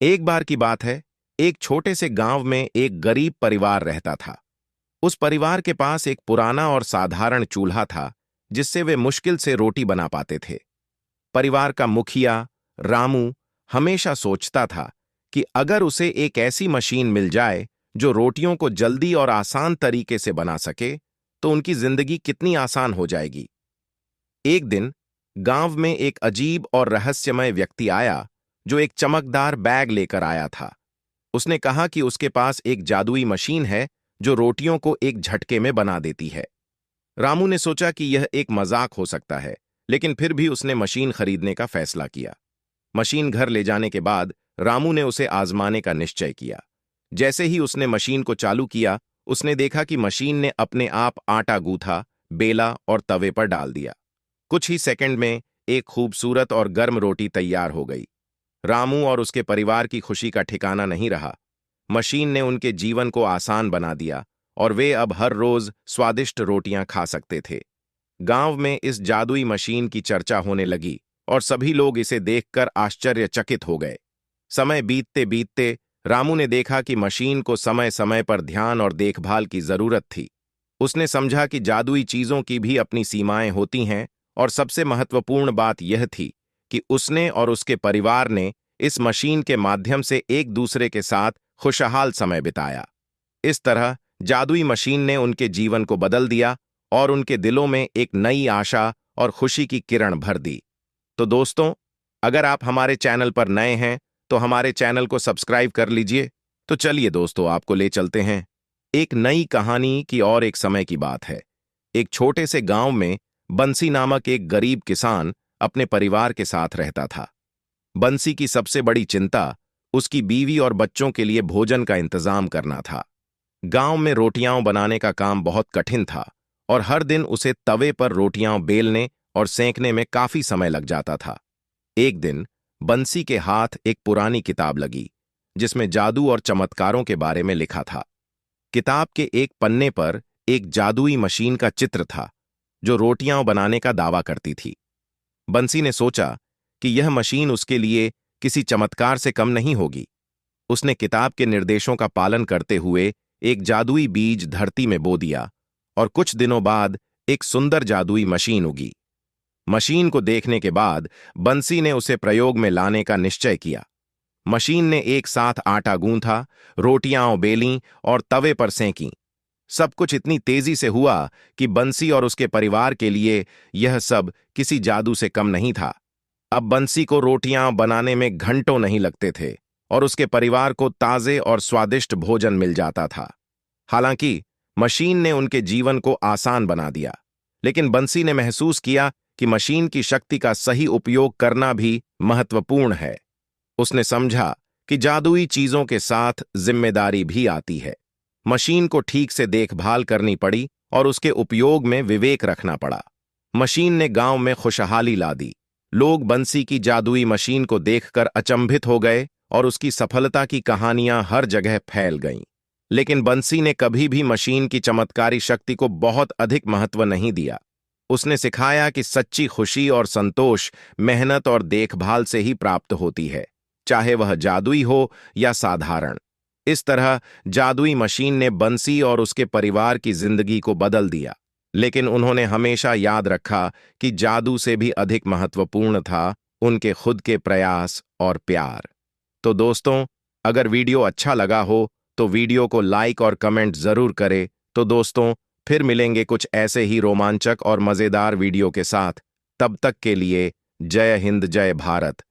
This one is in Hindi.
एक बार की बात है। एक छोटे से गांव में एक गरीब परिवार रहता था। उस परिवार के पास एक पुराना और साधारण चूल्हा था, जिससे वे मुश्किल से रोटी बना पाते थे। परिवार का मुखिया रामू हमेशा सोचता था कि अगर उसे एक ऐसी मशीन मिल जाए जो रोटियों को जल्दी और आसान तरीके से बना सके, तो उनकी जिंदगी कितनी आसान हो जाएगी। एक दिन गांव में एक अजीब और रहस्यमय व्यक्ति आया, जो एक चमकदार बैग लेकर आया था। उसने कहा कि उसके पास एक जादुई मशीन है जो रोटियों को एक झटके में बना देती है। रामू ने सोचा कि यह एक मजाक हो सकता है, लेकिन फिर भी उसने मशीन खरीदने का फैसला किया। मशीन घर ले जाने के बाद रामू ने उसे आजमाने का निश्चय किया। जैसे ही उसने मशीन को चालू किया, उसने देखा कि मशीन ने अपने आप आटा गूंथा, बेला और तवे पर डाल दिया। कुछ ही सेकंड में एक खूबसूरत और गर्म रोटी तैयार हो गई। रामू और उसके परिवार की खुशी का ठिकाना नहीं रहा। मशीन ने उनके जीवन को आसान बना दिया और वे अब हर रोज स्वादिष्ट रोटियां खा सकते थे। गांव में इस जादुई मशीन की चर्चा होने लगी और सभी लोग इसे देखकर आश्चर्यचकित हो गए। समय बीतते बीतते रामू ने देखा कि मशीन को समय समय पर ध्यान और देखभाल की जरूरत थी। उसने समझा कि जादुई चीजों की भी अपनी सीमाएं होती हैं, और सबसे महत्वपूर्ण बात यह थी कि उसने और उसके परिवार ने इस मशीन के माध्यम से एक दूसरे के साथ खुशहाल समय बिताया। इस तरह जादुई मशीन ने उनके जीवन को बदल दिया और उनके दिलों में एक नई आशा और खुशी की किरण भर दी। तो दोस्तों, अगर आप हमारे चैनल पर नए हैं तो हमारे चैनल को सब्सक्राइब कर लीजिए। तो चलिए दोस्तों, आपको ले चलते हैं एक नई कहानी की। और एक समय की बात है। एक छोटे से गांव में बंसी नामक एक गरीब किसान अपने परिवार के साथ रहता था। बंसी की सबसे बड़ी चिंता उसकी बीवी और बच्चों के लिए भोजन का इंतजाम करना था। गांव में रोटियां बनाने का काम बहुत कठिन था और हर दिन उसे तवे पर रोटियां बेलने और सेंकने में काफी समय लग जाता था। एक दिन बंसी के हाथ एक पुरानी किताब लगी, जिसमें जादू और चमत्कारों के बारे में लिखा था। किताब के एक पन्ने पर एक जादुई मशीन का चित्र था, जो रोटियां बनाने का दावा करती थी। बंसी ने सोचा कि यह मशीन उसके लिए किसी चमत्कार से कम नहीं होगी। उसने किताब के निर्देशों का पालन करते हुए एक जादुई बीज धरती में बो दिया और कुछ दिनों बाद एक सुंदर जादुई मशीन उगी। मशीन को देखने के बाद बंसी ने उसे प्रयोग में लाने का निश्चय किया। मशीन ने एक साथ आटा गूंथा, रोटियां बेलीं और तवे पर सेंकी। सब कुछ इतनी तेजी से हुआ कि बंसी और उसके परिवार के लिए यह सब किसी जादू से कम नहीं था। अब बंसी को रोटियां बनाने में घंटों नहीं लगते थे और उसके परिवार को ताजे और स्वादिष्ट भोजन मिल जाता था। हालांकि मशीन ने उनके जीवन को आसान बना दिया, लेकिन बंसी ने महसूस किया कि मशीन की शक्ति का सही उपयोग करना भी महत्वपूर्ण है। उसने समझा कि जादुई चीजों के साथ जिम्मेदारी भी आती है। मशीन को ठीक से देखभाल करनी पड़ी और उसके उपयोग में विवेक रखना पड़ा। मशीन ने गांव में खुशहाली ला दी। लोग बंसी की जादुई मशीन को देखकर अचंभित हो गए और उसकी सफलता की कहानियां हर जगह फैल गईं। लेकिन बंसी ने कभी भी मशीन की चमत्कारी शक्ति को बहुत अधिक महत्व नहीं दिया। उसने सिखाया कि सच्ची खुशी और संतोष मेहनत और देखभाल से ही प्राप्त होती है, चाहे वह जादुई हो या साधारण। इस तरह जादुई मशीन ने बंसी और उसके परिवार की जिंदगी को बदल दिया, लेकिन उन्होंने हमेशा याद रखा कि जादू से भी अधिक महत्वपूर्ण था उनके खुद के प्रयास और प्यार। तो दोस्तों, अगर वीडियो अच्छा लगा हो तो वीडियो को लाइक और कमेंट जरूर करें। तो दोस्तों, फिर मिलेंगे कुछ ऐसे ही रोमांचक और मजेदार वीडियो के साथ। तब तक के लिए जय हिंद, जय भारत।